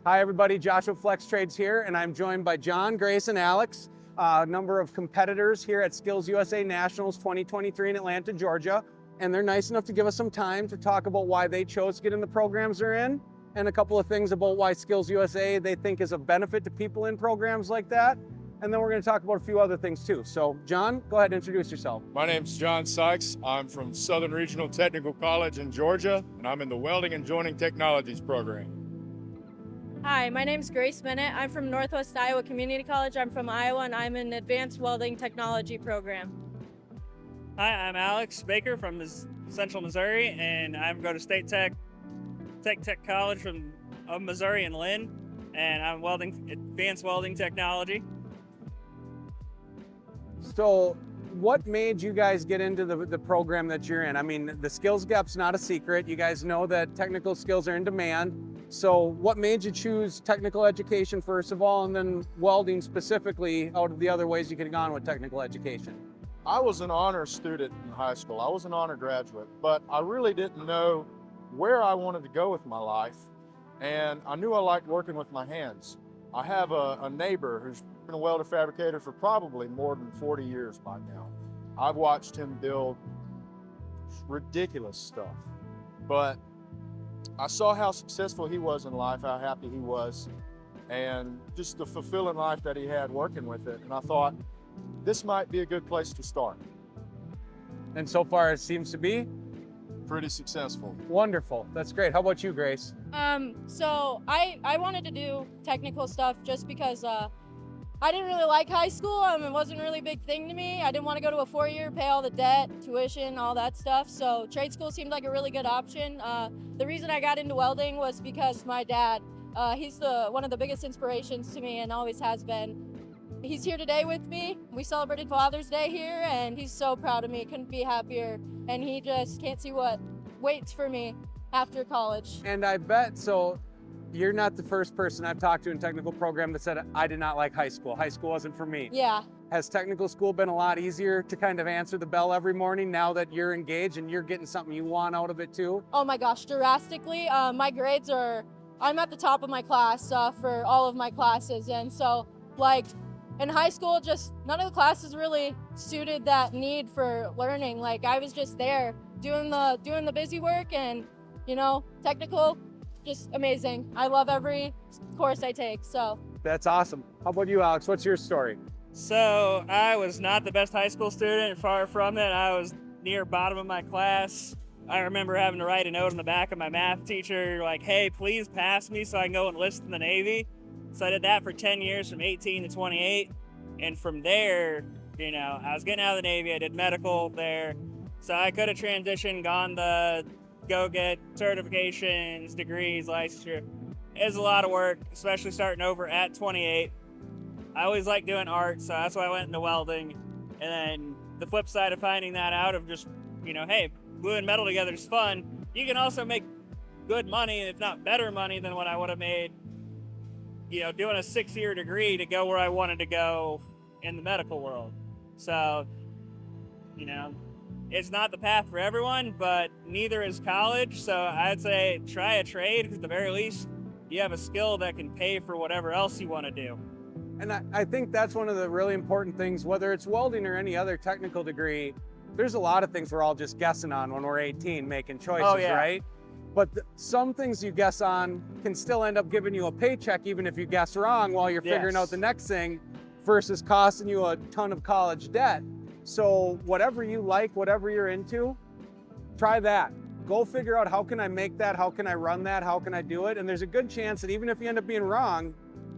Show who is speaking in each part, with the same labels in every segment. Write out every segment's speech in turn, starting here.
Speaker 1: Hi everybody, Joshua Flex Trades here, and I'm joined by John, Grace, and Alex, a number of competitors here at Skills USA Nationals 2023 in Atlanta, Georgia. And they're nice enough to give us some time to talk about why they chose to get in the programs they're in, and a couple of things about why Skills USA they think is a benefit to people in programs like that. And then we're going to talk about a few other things too. So John, go ahead and introduce yourself.
Speaker 2: My name's John Sykes. I'm from Southern Regional Technical College in Georgia, and I'm in the Welding and Joining Technologies program.
Speaker 3: Hi, my name's Grace Bennett. I'm from Northwest Iowa Community College. I'm from Iowa, and I'm in Advanced Welding Technology program.
Speaker 4: Hi, I'm Alex Baker from Central Missouri, and I go to State Tech College of Missouri in Lynn, and I'm Advanced Welding Technology.
Speaker 1: So what made you guys get into the program that you're in? I mean, the skills gap's not a secret. You guys know that technical skills are in demand. So what made you choose technical education first of all, and then welding specifically out of the other ways you could have gone with technical education?
Speaker 2: I was an honor student in high school. I was an honor graduate, but I really didn't know where I wanted to go with my life. And I knew I liked working with my hands. I have a neighbor who's been a welder fabricator for probably more than 40 years by now. I've watched him build ridiculous stuff, but I saw how successful he was in life, how happy he was, and just the fulfilling life that he had working with it. And I thought, this might be a good place to start.
Speaker 1: And so far it seems to be
Speaker 2: Pretty successful.
Speaker 1: wonderful. That's great. How about you, Grace?
Speaker 3: So I wanted to do technical stuff just because I didn't really like high school. It wasn't really a big thing to me. I didn't want to go to a 4-year, pay all the debt, tuition, all that stuff. So trade school seemed like a really good option. The reason I got into welding was because my dad, he's one of the biggest inspirations to me and always has been. He's here today with me. We celebrated Father's Day here, and he's so proud of me. Couldn't be happier. And he just can't see what waits for me after college.
Speaker 1: And I bet, so you're not the first person I've talked to in technical program that said, I did not like high school. High school wasn't for me.
Speaker 3: Yeah.
Speaker 1: Has technical school been a lot easier to kind of answer the bell every morning now that you're engaged and you're getting something you want out of it too?
Speaker 3: Oh my gosh, drastically. My grades I'm at the top of my class for all of my classes. And so like in high school, just none of the classes really suited that need for learning. Like I was just there doing the busy work, and technical, just amazing. I love every course I take, so.
Speaker 1: That's awesome. How about you, Alex? What's your story?
Speaker 4: So I was not the best high school student, far from it. I was near bottom of my class. I remember having to write a note on the back of my math teacher, like, hey, please pass me so I can go enlist in the Navy. So I did that for 10 years, from 18 to 28. And from there, I was getting out of the Navy. I did medical there. So I could have transitioned, gone to go get certifications, degrees, licensure. It was a lot of work, especially starting over at 28. I always liked doing art, so that's why I went into welding. And then the flip side of finding that out of just, hey, gluing metal together is fun. You can also make good money, if not better money than what I would have made doing a 6-year degree to go where I wanted to go in the medical world. So, it's not the path for everyone, but neither is college. So I'd say try a trade, because at the very least, you have a skill that can pay for whatever else you want to do.
Speaker 1: And I think that's one of the really important things, whether it's welding or any other technical degree, there's a lot of things we're all just guessing on when we're 18, making choices, right? But some things you guess on can still end up giving you a paycheck, even if you guess wrong while you're figuring out the next thing, versus costing you a ton of college debt. So whatever you like, whatever you're into, try that. Go figure out, how can I make that? How can I run that? How can I do it? And there's a good chance that even if you end up being wrong,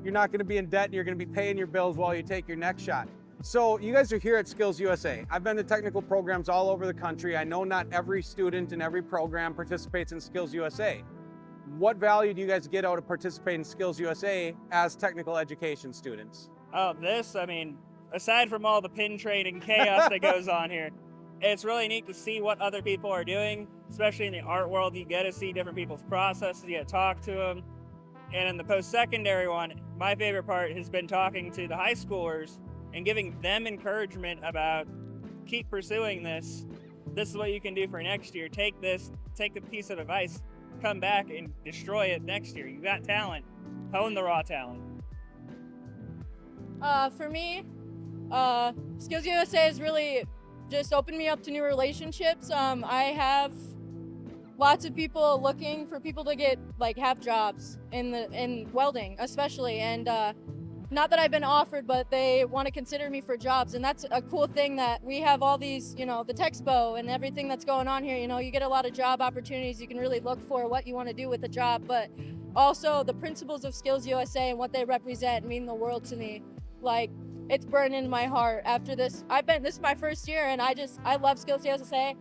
Speaker 1: you're not going to be in debt and you're going to be paying your bills while you take your next shot. So you guys are here at Skills USA. I've been to technical programs all over the country. I know not every student in every program participates in Skills USA. What value do you guys get out of participating in Skills USA as technical education students?
Speaker 4: Oh, aside from all the pin trading chaos that goes on here, it's really neat to see what other people are doing, especially in the art world. You get to see different people's processes, you get to talk to them. And in the post-secondary one, my favorite part has been talking to the high schoolers and giving them encouragement about, keep pursuing this. This is what you can do for next year. Take the piece of advice, come back and destroy it next year. You got talent. Hone the raw talent.
Speaker 3: For me, Skills USA has really just opened me up to new relationships. I have lots of people looking for people to have jobs in welding, especially, and not that I've been offered, but they want to consider me for jobs, and that's a cool thing that we have all these, the Texpo and everything that's going on here. You get a lot of job opportunities. You can really look for what you want to do with a job, but also the principles of Skills USA and what they represent mean the world to me. Like, it's burned into my heart after this. This is my first year, and I love Skills USA.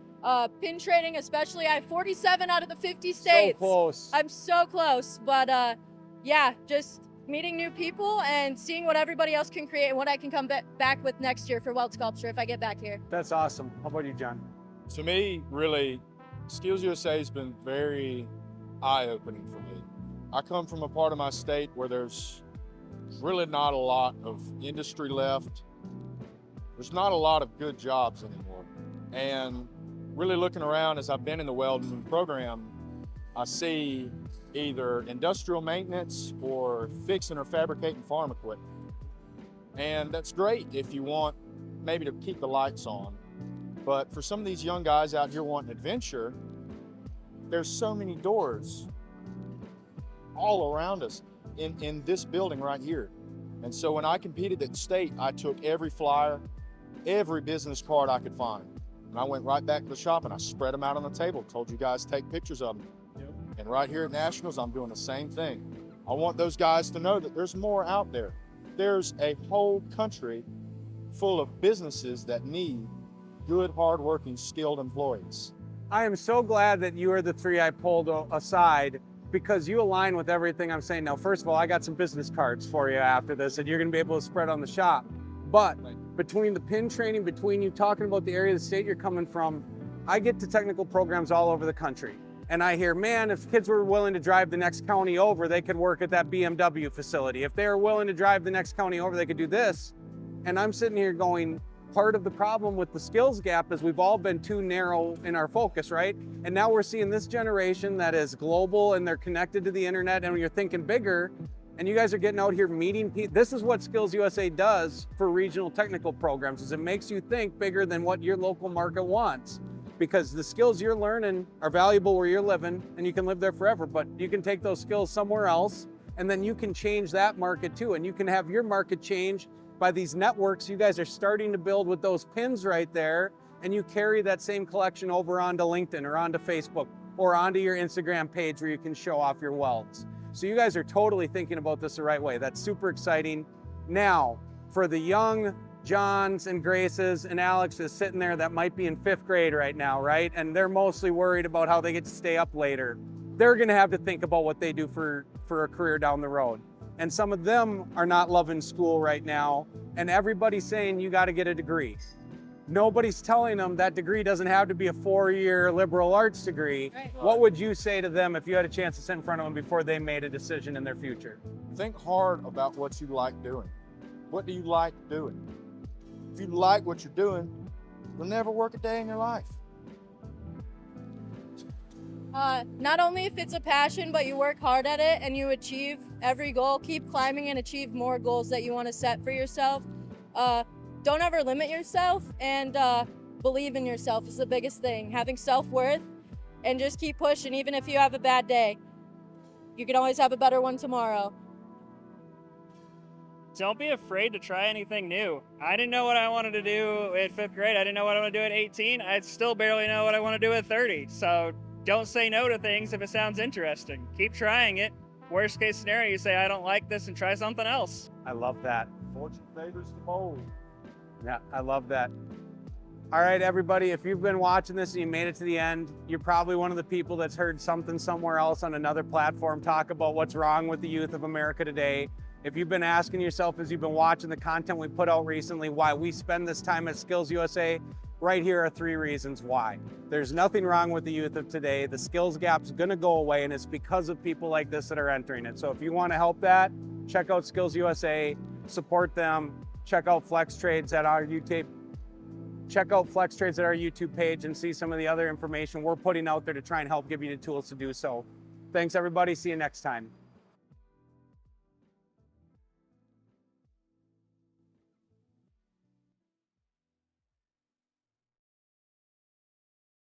Speaker 3: Pin trading especially. I have 47 out of the 50 states.
Speaker 1: So close.
Speaker 3: I'm so close, but yeah, just meeting new people and seeing what everybody else can create and what I can come back with next year for weld sculpture if I get back here.
Speaker 1: That's awesome. How about you, John?
Speaker 2: To me, really, Skills USA has been very eye-opening for me. I come from a part of my state where there's really not a lot of industry left. There's not a lot of good jobs anymore. And really looking around as I've been in the welding program, I see either industrial maintenance or fixing or fabricating farm equipment. And that's great if you want maybe to keep the lights on. But for some of these young guys out here wanting adventure, there's so many doors all around us in this building right here. And so when I competed at state, I took every flyer, every business card I could find. And I went right back to the shop and I spread them out on the table, told you guys to take pictures of them. Yep. And right here at Nationals, I'm doing the same thing. I want those guys to know that there's more out there. There's a whole country full of businesses that need good, hardworking, skilled employees.
Speaker 1: I am so glad that you are the three I pulled aside, because you align with everything I'm saying. Now, first of all, I got some business cards for you after this that you're going to be able to spread on the shop. But between the pin training, between you talking about the area of the state you're coming from, I get to technical programs all over the country. And I hear, man, if kids were willing to drive the next county over, they could work at that BMW facility. If they were willing to drive the next county over, they could do this. And I'm sitting here going, part of the problem with the skills gap is we've all been too narrow in our focus, right? And now we're seeing this generation that is global and they're connected to the internet, and you're thinking bigger, and you guys are getting out here meeting people. This is what Skills USA does for regional technical programs, is it makes you think bigger than what your local market wants. Because the skills you're learning are valuable where you're living, and you can live there forever, but you can take those skills somewhere else, and then you can change that market too, and you can have your market change by these networks you guys are starting to build with those pins right there, and you carry that same collection over onto LinkedIn or onto Facebook or onto your Instagram page where you can show off your welds. So you guys are totally thinking about this the right way. That's super exciting. Now, for the young Johns and Graces and Alexes sitting there that might be in 5th grade right now, right? And they're mostly worried about how they get to stay up later. They're gonna have to think about what they do for a career down the road. And some of them are not loving school right now, and everybody's saying you got to get a degree. Nobody's telling them that degree doesn't have to be a 4-year liberal arts degree. Right. What would you say to them if you had a chance to sit in front of them before they made a decision in their future?
Speaker 2: Think hard about what you like doing. What do you like doing? If you like what you're doing, you'll never work a day in your life.
Speaker 3: Not only if it's a passion, but you work hard at it and you achieve every goal, keep climbing and achieve more goals that you want to set for yourself. Don't ever limit yourself, and believe in yourself is the biggest thing. Having self-worth, and just keep pushing. Even if you have a bad day, you can always have a better one tomorrow.
Speaker 4: Don't be afraid to try anything new. I didn't know what I wanted to do at 5th grade. I didn't know what I want to do at 18. I still barely know what I want to do at 30. So don't say no to things if it sounds interesting. Keep trying it. Worst case scenario, you say, I don't like this, and try something else.
Speaker 1: I love that.
Speaker 2: Fortune favors the bold.
Speaker 1: Yeah, I love that. All right, everybody, if you've been watching this and you made it to the end, you're probably one of the people that's heard something somewhere else on another platform talk about what's wrong with the youth of America today. If you've been asking yourself as you've been watching the content we put out recently why we spend this time at Skills USA, right here are 3 reasons why. There's nothing wrong with the youth of today. The skills gap's gonna go away, and it's because of people like this that are entering it. So if you wanna help that, check out Skills USA, support them, check out Flex Trades at our YouTube. Check out Flex Trades at our YouTube page and see some of the other information we're putting out there to try and help give you the tools to do so. Thanks, everybody. See you next time.